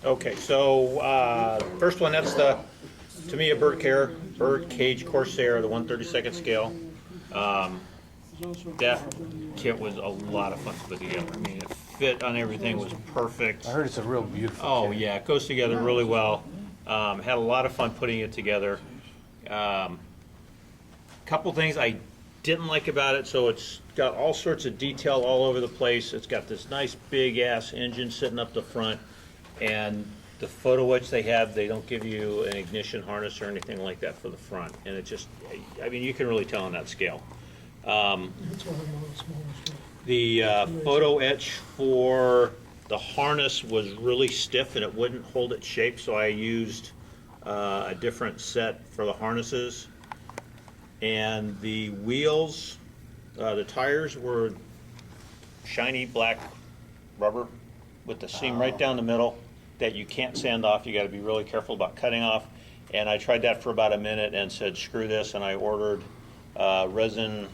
Okay, so first one, that's the Tamiya Birdcage Corsair, the 1/32 scale. That kit was a lot of fun to put together. I mean, it fit on everything, was perfect. I heard it's a real beautiful Oh kit. yeah, it goes together really well. Had a lot of fun putting it together. Couple things I didn't like about it, so it's got all sorts of detail all over the place. It's got this nice big ass engine sitting up the front, and the photo etch they have, they don't give you an ignition harness or anything like that for the front, and it just, I mean, you can really tell on that scale. The photo etch for the harness was really stiff and it wouldn't hold its shape, so I used a different set for the harnesses. And the wheels, the tires were shiny black rubber with the seam right down the middle that you can't sand off. You got to be really careful about cutting off. And I tried that for about a minute and said, screw this, and I ordered resin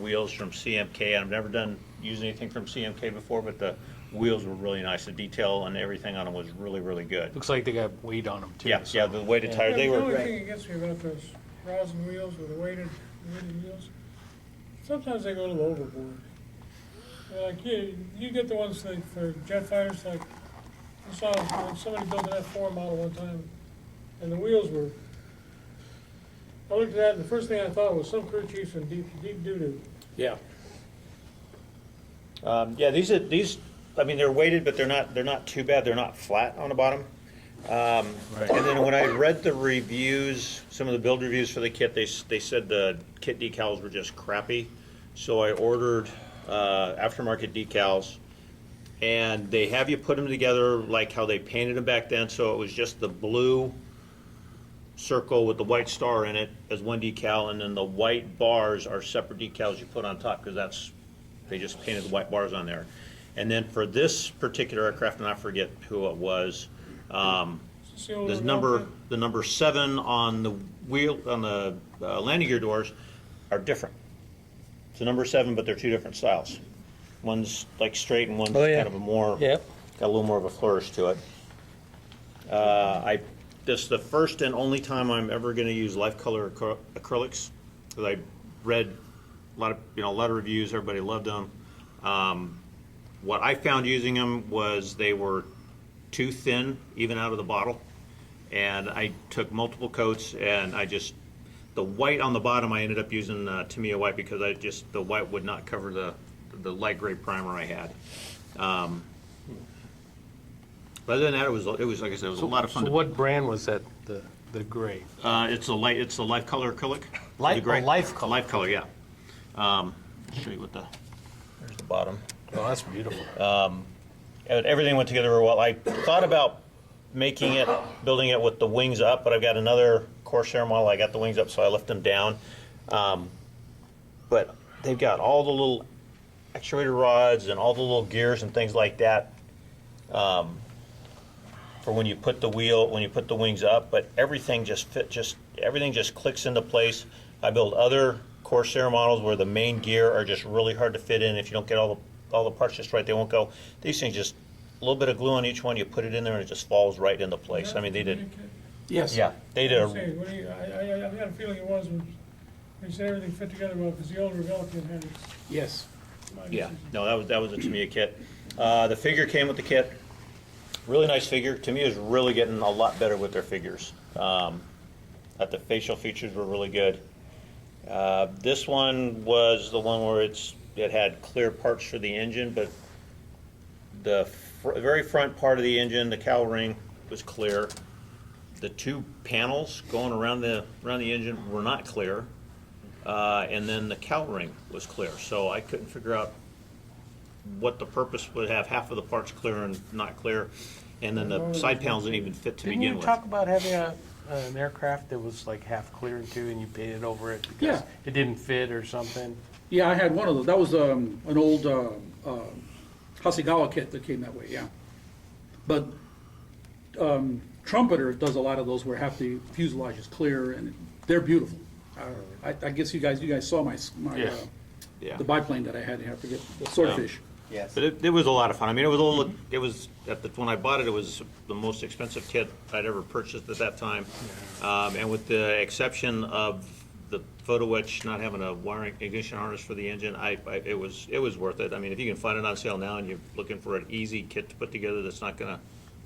wheels from CMK. I've never used anything from CMK before, but the wheels were really nice. The detail and everything on them was really, really good. Looks like they got weight on them too. Yeah, so. yeah, the weighted tires, they The were only great. thing that gets me about those rosin wheels or the weighted wheels, sometimes they go a little overboard. Like you get the ones like for jet fighters, like I saw like somebody built an F4 model one time, and the wheels were. I looked at that, and the first thing I thought was some crew chiefs in deep doo doo. Yeah. Yeah, these, I mean, they're weighted, but they're not too bad. They're not flat on the bottom. And then when I read the reviews, some of the build reviews for the kit, they said the kit decals were just crappy. So I ordered aftermarket decals, and they have you put them together like how they painted them back then. So it was just the blue circle with the white star in it as one decal, and then the white bars are separate decals you put on top, because they just painted the white bars on there. And then for this particular aircraft, and I forget who it was, the number 7 on the wheel on the landing gear doors are different. It's a number 7, but they're two different styles. One's like straight, and one's kind of a more got a little more of a flourish to it. This is the first and only time I'm ever going to use life color acrylics, because I read a lot of reviews. Everybody loved them. What I found using them was they were too thin, even out of the bottle, and I took multiple coats, and the white on the bottom I ended up using Tamiya white, because the white would not cover the light gray primer I had. But other than that, it was like I said, it was a lot of fun. So what brand was that? The gray. It's a life color acrylic. Life gray. Life color. Life color, yeah. I'll show you there's the bottom. Oh, that's beautiful. Everything went together very well. I thought about building it with the wings up, but I've got another Corsair model. I got the wings up, so I left them down. But they've got all the little actuator rods and all the little gears and things like that. For when you put the wings up, but everything just everything just clicks into place. I build other Corsair models where the main gear are just really hard to fit in. If you don't get all the parts just right, they won't go. These things, just a little bit of glue on each one, you put it in there, and it just falls right into place. I mean, they did. Yes. Yeah, they did. I had a feeling it was when they said everything fit together well, because the older Velican had it. Yes. Yeah, no, that was a Tamiya kit. The figure came with the kit. Really nice figure. Tamiya is really getting a lot better with their figures. The facial features were really good. This one was the one where it had clear parts for the engine, but the very front part of the engine, the cowl ring, was clear. The two panels going around the engine were not clear, and then the cowl ring was clear. So I couldn't figure out what the purpose would have half of the parts clear and not clear, and then the side panels didn't even fit to begin with. Didn't you talk about having an aircraft that was like half clear too, and you painted over it because it didn't fit or something? Yeah, I had one of those. That was an old Hasegawa kit that came that way, yeah. But Trumpeter does a lot of those where half the fuselage is clear, and they're beautiful. I guess you guys saw my Yeah. the biplane that I had. I forget the Swordfish. Yes. But it was a lot of fun. I mean, it was a little, it was, when I bought it, it was the most expensive kit I'd ever purchased at that time. And with the exception of the photo etch not having a wiring ignition harness for the engine, it was worth it. I mean, if you can find it on sale now and you're looking for an easy kit to put together that's not gonna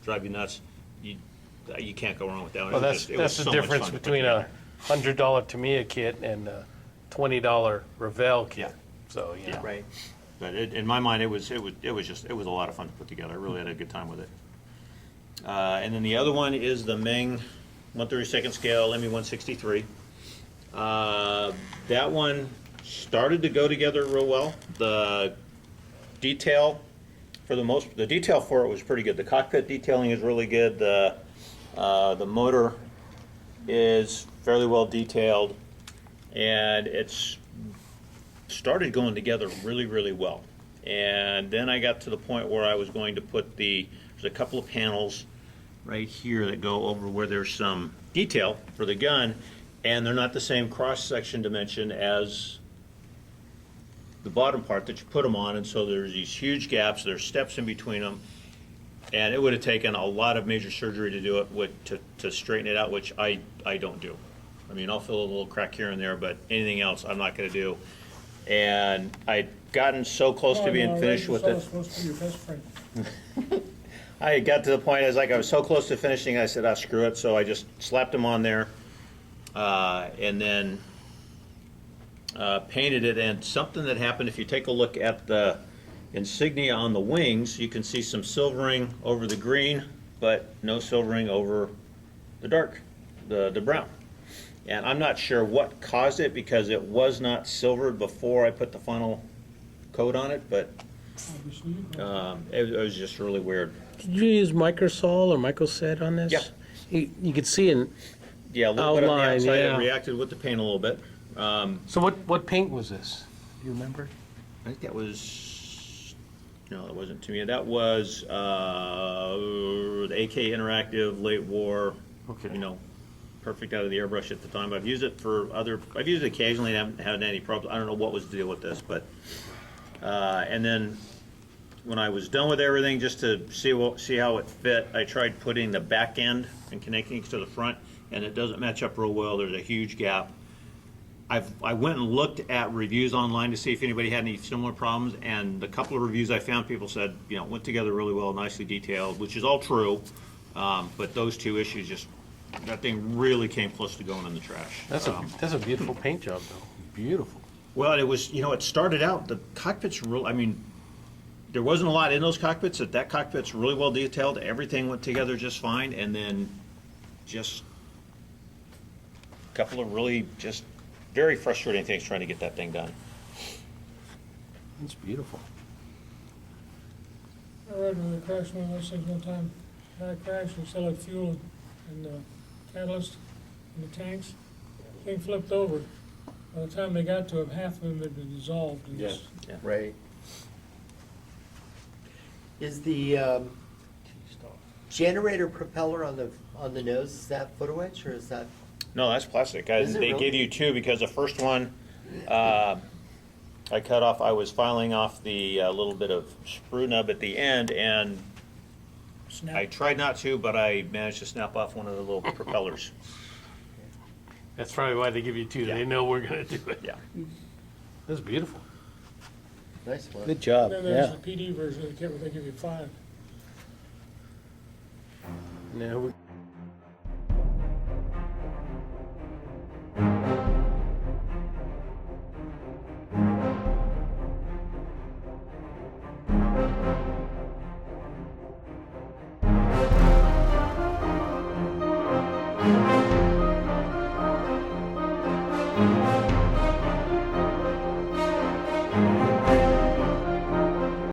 drive you nuts, you can't go wrong with that one. Well, It was that's just- it was the so much difference fun to put between together. a $100 Tamiya kit and a $20 Revell kit. Yeah. So, you know. Right. But in my mind, it was a lot of fun to put together. I really had a good time with it. And then the other one is the Meng 1/32 scale Me-163. That one started to go together real well. The detail for it was pretty good. The cockpit detailing is really good. The motor is fairly well detailed, and it's started going together really, really well. And then I got to the point where I was going to put there's a couple of panels right here that go over where there's some detail for the gun, and they're not the same cross-section dimension as the bottom part that you put them on, and so there's these huge gaps, there's steps in between them, and it would have taken a lot of major surgery to do it, to straighten it out, which I don't do. I mean, I'll fill a little crack here and there, but anything else I'm not going to do. And I'd gotten so close to being finished with it. It's supposed to be your best friend. I got to the point, I was so close to finishing, I said, screw it. So I just slapped them on there, and then painted it. And something that happened, if you take a look at the insignia on the wings, you can see some silvering over the green, but no silvering over the dark, the brown. And I'm not sure what caused it, because it was not silvered before I put the final coat on it, but Obviously, you know. it was just really weird. Did you use microsol or microset on this? Yeah. You could see in. Yeah, a little bit on the Outline, outside, yeah. it reacted with the paint a little bit. So what paint was this? Do you remember? I think that was, no, that wasn't Tamiya. That was the AK Interactive Late War, Okay. perfect out of the airbrush at the time. I've used it I've used it occasionally and haven't had any problems. I don't know what was the deal with this, but, and then when I was done with everything, just to see how it fit, I tried putting the back end and connecting it to the front, and it doesn't match up real well. There's a huge gap. I went and looked at reviews online to see if anybody had any similar problems, and the couple of reviews I found, people said, went together really well, nicely detailed, which is all true, but those two issues that thing really came close to going in the trash. That's a beautiful paint job, though. Beautiful. Well, it was, it started out, the cockpit's real, I mean, there wasn't a lot in those cockpits. That cockpit's really well detailed. Everything went together just fine, and then just a couple of really just very frustrating things trying to get that thing done. That's beautiful. I read when they crashed one of those things one time. Had a crash, they still had fuel and catalyst in the tanks. Thing flipped over. By the time they got to it, half of them had been dissolved. And Yeah. just- Right. Is the generator propeller on the nose, is that photo etch or is that? No, that's plastic. Is it They really? gave you two, because the first one I cut off, I was filing off the little bit of sprue nub at the end, and I Snap. tried not to, but I managed to snap off one of the little propellers. That's probably why they give you two. Yeah. They know we're going to do it. Yeah. That's beautiful. Nice one. Good job. And then there's the PD version of the kit where they give you 5. Now we